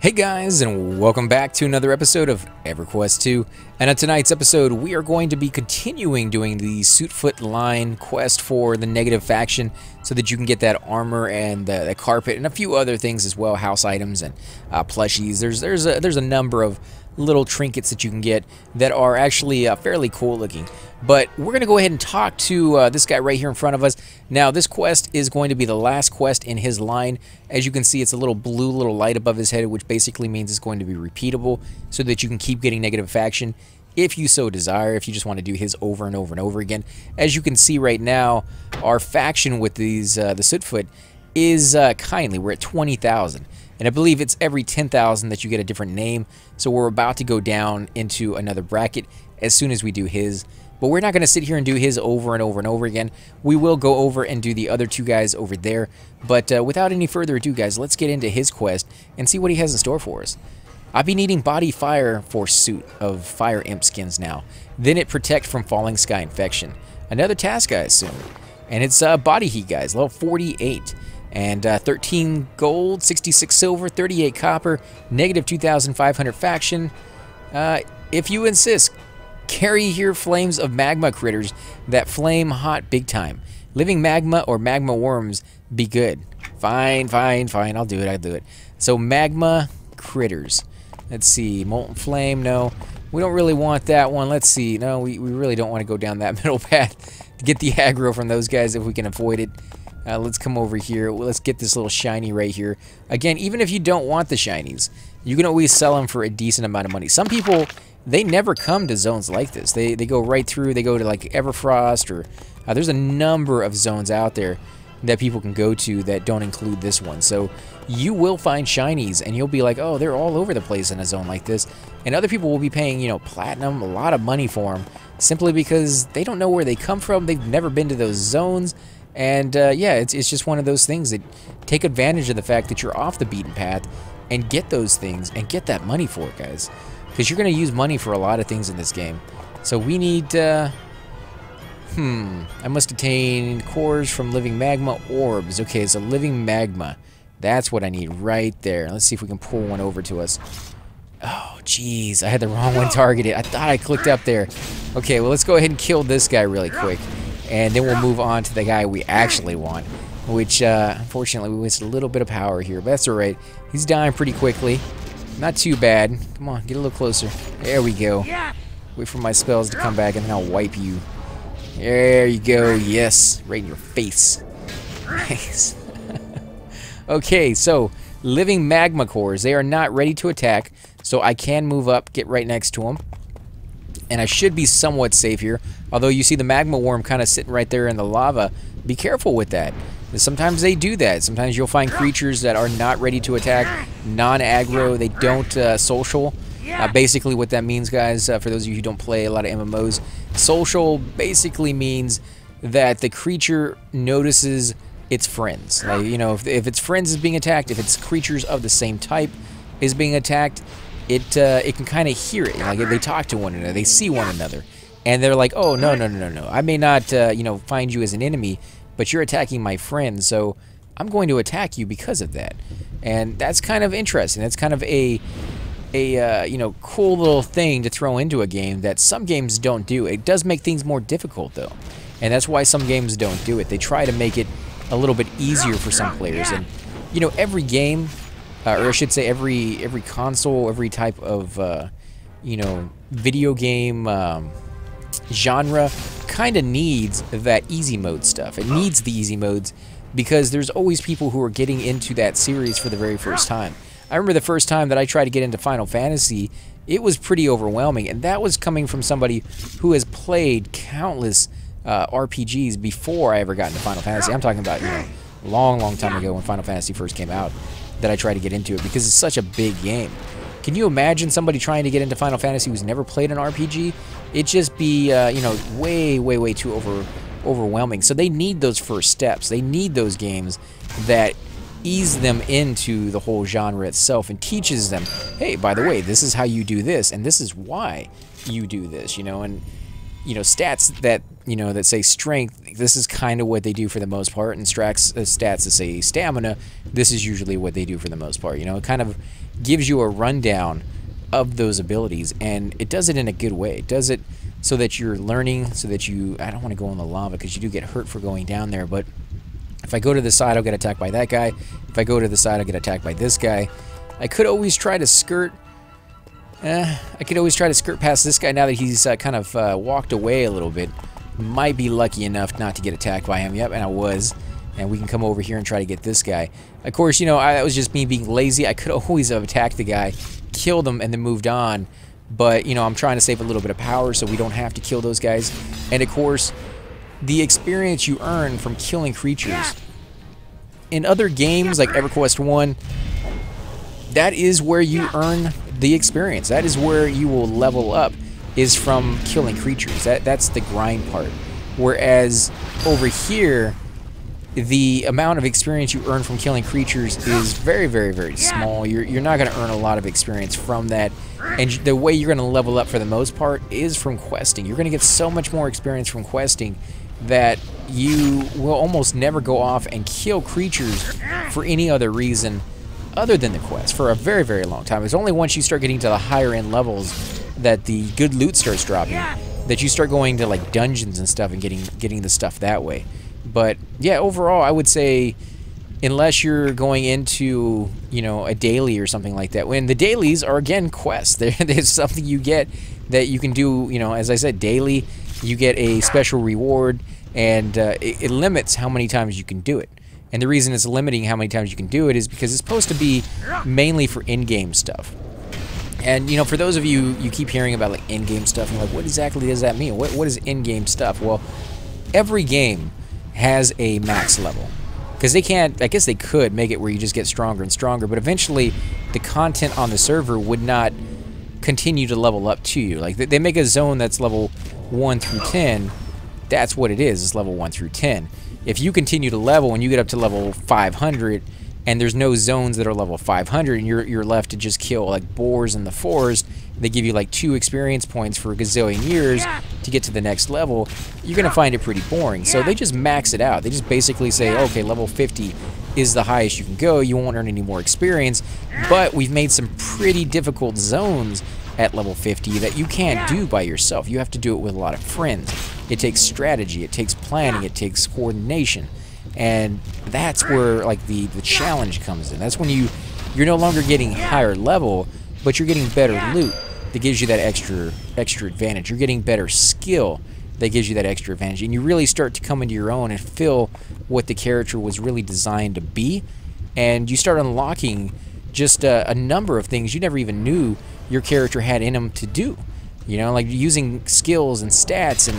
Hey guys, and welcome back to another episode of EverQuest 2. And on tonight's episode, we are going to be continuing doing the Suitfoot line quest for the negative faction so that you can get that armor and the carpet and a few other things as well, house items and plushies. There's a number of little trinkets that you can get that are actually fairly cool looking. But we're going to go ahead and talk to this guy right here in front of us. Now, this quest is going to be the last quest in his line. As you can see, it's a little blue little light above his head, which basically means it's going to be repeatable so that you can keep getting negative faction if you so desire, if you just want to do his over and over and over again. As you can see right now, our faction with these the Sootfoot is kindly. We're at 20,000. And I believe it's every 10,000 that you get a different name. So we're about to go down into another bracket as soon as we do his. But we're not going to sit here and do his over and over and over again. We will go over and do the other two guys over there. But without any further ado, guys, let's get into his quest and see what he has in store for us. I'll be needing Body Fire for suit of Fire Imp skins now. Then it Protect from Falling Sky Infection. Another task, I assume. And it's Body Heat, guys, level 48. And 13 gold, 66 silver, 38 copper, negative 2,500 faction. If you insist, carry here flames of magma critters that flame hot big time. Living magma or magma worms be good. Fine, I'll do it. So magma critters. Let's see, molten flame, no. We don't really want that one. Let's see, no, we really don't want to go down that middle path to get the aggro from those guys if we can avoid it. Let's come over here. Let's get this little shiny right here. Again, even if you don't want the shinies, you can always sell them for a decent amount of money. Some people, they never come to zones like this. They go right through. They go to like Everfrost or there's a number of zones out there that people can go to that don't include this one. So you will find shinies and you'll be like, oh, they're all over the place in a zone like this. And other people will be paying, you know, platinum, a lot of money for them simply because they don't know where they come from. They've never been to those zones. And yeah, it's just one of those things that take advantage of the fact that you're off the beaten path and get those things and get that money for it, guys. Because you're going to use money for a lot of things in this game. So we need, I must attain cores from living magma orbs. Okay, so living magma. That's what I need right there. Let's see if we can pull one over to us. Oh, jeez, I had the wrong one targeted. I thought I clicked up there. Okay, well, let's go ahead and kill this guy really quick. And then we'll move on to the guy we actually want, which, unfortunately, we wasted a little bit of power here, but that's all right. He's dying pretty quickly. Not too bad. Come on, get a little closer. There we go. Wait for my spells to come back, and then I'll wipe you. There you go. Yes, right in your face. Nice. Okay, so living magma cores. They are not ready to attack, so I can move up, get right next to them. And I should be somewhat safe here. Although you see the magma worm kind of sitting right there in the lava. Be careful with that. Sometimes they do that. Sometimes you'll find creatures that are not ready to attack, non-aggro. They don't social. Basically what that means, guys, for those of you who don't play a lot of MMOs, social basically means that the creature notices its friends. Like, you know, if its friends is being attacked, if its creatures of the same type is being attacked, it can kind of hear it. Like they talk to one another, they see one another, and they're like, "Oh, no! I may not, you know, find you as an enemy, but you're attacking my friend, so I'm going to attack you because of that." And that's kind of interesting. That's kind of a you know, cool little thing to throw into a game that some games don't do. It does make things more difficult though, and that's why some games don't do it. They try to make it a little bit easier for some players, and you know, every game. Or I should say every console, every type of, you know, video game genre kind of needs that easy mode stuff. It needs the easy modes because there's always people who are getting into that series for the very first time. I remember the first time that I tried to get into Final Fantasy, it was pretty overwhelming, and that was coming from somebody who has played countless RPGs before I ever got into Final Fantasy. I'm talking about, you know, long time ago when Final Fantasy first came out. That I try to get into it because it's such a big game. Can you imagine somebody trying to get into Final Fantasy who's never played an RPG? It'd just be, you know, way too overwhelming. So they need those first steps. They need those games that ease them into the whole genre itself and teaches them, hey, by the way, this is how you do this, and this is why you do this, you know, and you know, stats that, you know, that say strength, this is kind of what they do for the most part, and stats that say stamina, this is usually what they do for the most part. You know, it kind of gives you a rundown of those abilities, and it does it in a good way. It does it so that you're learning, so that you... I don't want to go in the lava because you do get hurt for going down there, but if I go to the side, I'll get attacked by that guy. If I go to the side, I'll get attacked by this guy. I could always try to skirt... I could always try to skirt past this guy now that he's kind of walked away a little bit. Might be lucky enough not to get attacked by him. Yep, and I was. And we can come over here and try to get this guy. Of course, you know, that was just me being lazy. I could always have attacked the guy, killed him, and then moved on. But, you know, I'm trying to save a little bit of power so we don't have to kill those guys. And, of course, the experience you earn from killing creatures. In other games like EverQuest 1, that is where you earn the experience. That is where you will level up, is from killing creatures. That's the grind part. Whereas over here, the amount of experience you earn from killing creatures is very, very, very small. You're not going to earn a lot of experience from that. And the way you're going to level up for the most part is from questing. You're going to get so much more experience from questing that you will almost never go off and kill creatures for any other reason other than the quest for a very, very long time. It's only once you start getting to the higher end levels that the good loot starts dropping, that you start going to like dungeons and stuff and getting the stuff that way. But yeah, overall, I would say, unless you're going into, you know, a daily or something like that, when the dailies are, again, quests. There's something you get that you can do, you know, as I said, daily, you get a special reward, and it limits how many times you can do it. And the reason it's limiting how many times you can do it is because it's supposed to be mainly for in-game stuff. And, you know, for those of you keep hearing about, like, in-game stuff, and you're like, what exactly does that mean? What is in-game stuff? Well, every game has a max level, because they can't, I guess they could make it where you just get stronger and stronger, but eventually the content on the server would not continue to level up to you. Like, they make a zone that's level 1 through 10, that's what it is, it's level 1 through 10. If you continue to level and you get up to level 500 and there's no zones that are level 500 and you're left to just kill like boars in the forest, they give you like 2 experience points for a gazillion years to get to the next level, you're going to find it pretty boring. So they just max it out. They just basically say, okay, level 50 is the highest you can go. You won't earn any more experience, but we've made some pretty difficult zones at level 50 that you can't do by yourself. You have to do it with a lot of friends. It takes strategy, it takes planning, it takes coordination. And that's where like the challenge comes in. That's when you're no longer getting higher level, but you're getting better loot that gives you that extra advantage. You're getting better skill that gives you that extra advantage. And you really start to come into your own and feel what the character was really designed to be. And you start unlocking just a number of things you never even knew your character had in them to do. You know, like using skills and stats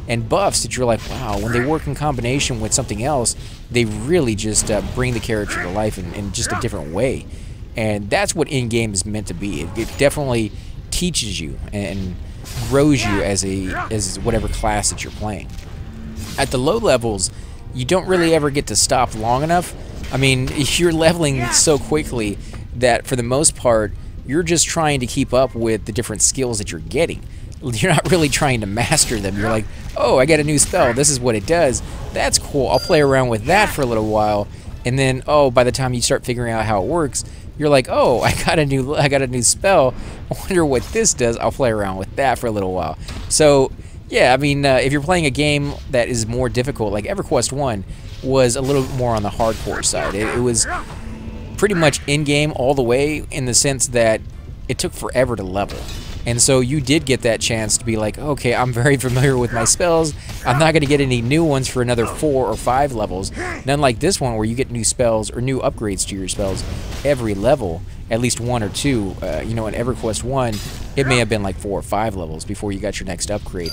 and buffs that you're like, wow, when they work in combination with something else, they really just bring the character to life in just a different way. And that's what in-game is meant to be. It definitely teaches you and grows you as whatever class that you're playing. At the low levels, you don't really ever get to stop long enough. I mean, you're leveling so quickly that for the most part, you're just trying to keep up with the different skills that you're getting. You're not really trying to master them. You're like, oh, I got a new spell. This is what it does. That's cool. I'll play around with that for a little while. And then, oh, by the time you start figuring out how it works, you're like, oh, I got a new spell. I wonder what this does. I'll play around with that for a little while. So, yeah, I mean, if you're playing a game that is more difficult, like EverQuest 1 was a little more on the hardcore side. It was pretty much in-game all the way, in the sense that it took forever to level. And so you did get that chance to be like, okay, I'm very familiar with my spells. I'm not going to get any new ones for another 4 or 5 levels. None like this one where you get new spells or new upgrades to your spells every level, at least 1 or 2. You know, in EverQuest 1, it may have been like 4 or 5 levels before you got your next upgrade.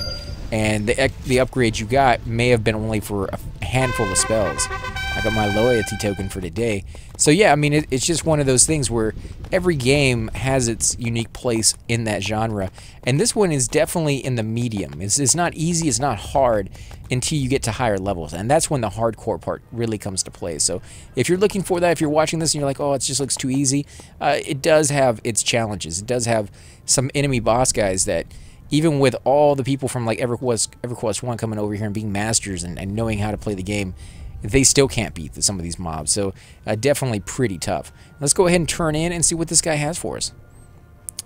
And the upgrade you got may have been only for a handful of spells. I got my loyalty token for today. So yeah, I mean, it's just one of those things where every game has its unique place in that genre. And this one is definitely in the medium. It's not easy, it's not hard until you get to higher levels. And that's when the hardcore part really comes to play. So if you're looking for that, if you're watching this and you're like, oh, it just looks too easy, it does have its challenges. It does have some enemy boss guys that, even with all the people from like EverQuest 1 coming over here and being masters and knowing how to play the game, they still can't beat some of these mobs. So definitely pretty tough. Let's go ahead and turn in and see what this guy has for us.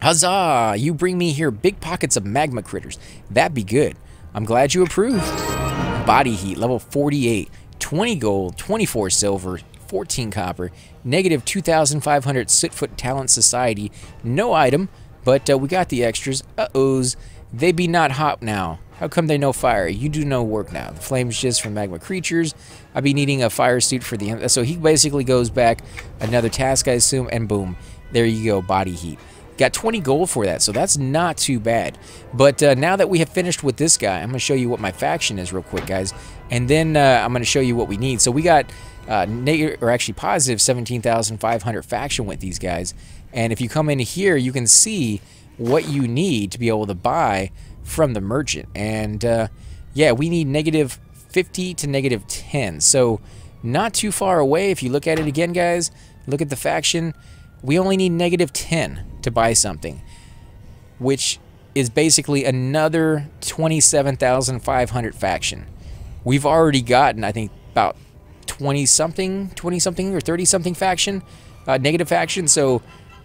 Huzzah! You bring me here big pockets of magma critters. That'd be good. I'm glad you approved. Body heat, level 48. 20 gold, 24 silver, 14 copper, negative 2,500 Sootfoot Talent Society. No item, but we got the extras. Uh-ohs. They be not hot now. How come they no fire? You do no work now. The flame's just for magma creatures. I be needing a fire suit for the... So he basically goes back another task, I assume, and boom. There you go, body heat. Got 20 gold for that, so that's not too bad. But now that we have finished with this guy, I'm going to show you what my faction is real quick, guys. And then I'm going to show you what we need. So we got negative, or actually positive 17,500 faction with these guys. And if you come in here, you can see what you need to be able to buy from the merchant. And yeah, we need negative 50 to negative 10. So not too far away. If you look at it again, guys, look at the faction. We only need negative 10 to buy something, which is basically another 27,500 faction. We've already gotten, I think, about 20-something or 30-something faction, negative faction, so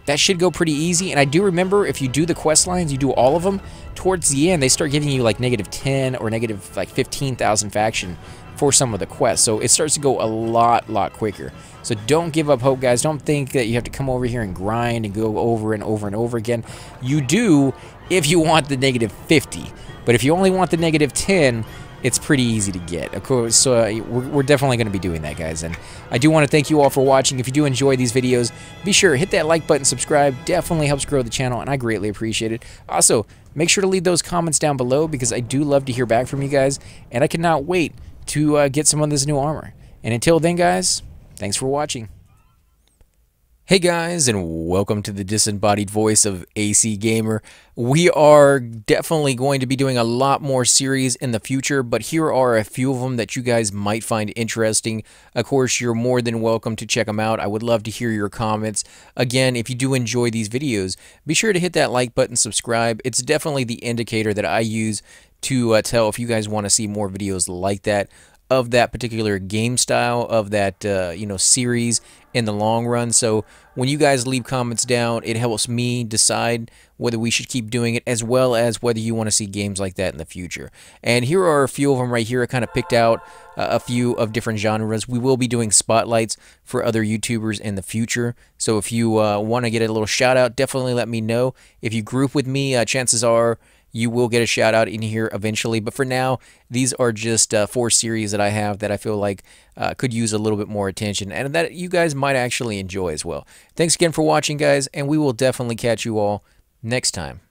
that should go pretty easy. And I do remember if you do the quest lines, you do all of them, towards the end, they start giving you like negative 10 or negative like 15,000 faction for some of the quests. So it starts to go a lot quicker. So don't give up hope, guys. Don't think that you have to come over here and grind and go over and over and over again. You do if you want the negative 50. But if you only want the negative 10, it's pretty easy to get. Of course, so we're definitely going to be doing that, guys. And I do want to thank you all for watching. If you do enjoy these videos, be sure to hit that like button, subscribe. Definitely helps grow the channel, and I greatly appreciate it. Also, make sure to leave those comments down below because I do love to hear back from you guys, and I cannot wait to get some of this new armor. And until then, guys, thanks for watching. Hey guys, and welcome to the disembodied voice of AC Gamer. We are definitely going to be doing a lot more series in the future, but here are a few of them that you guys might find interesting. Of course, you're more than welcome to check them out. I would love to hear your comments. Again, if you do enjoy these videos, be sure to hit that like button, subscribe. It's definitely the indicator that I use to tell if you guys want to see more videos like that, of that particular game style, of that series in the long run. So when you guys leave comments down, it helps me decide whether we should keep doing it, as well as whether you want to see games like that in the future. And here are a few of them right here. I kind of picked out a few of different genres. We will be doing spotlights for other YouTubers in the future. So if you want to get a little shout out, definitely let me know. If you group with me, chances are you will get a shout out in here eventually. But for now, these are just 4 series that I have that I feel like could use a little bit more attention and that you guys might actually enjoy as well. Thanks again for watching, guys, and we will definitely catch you all next time.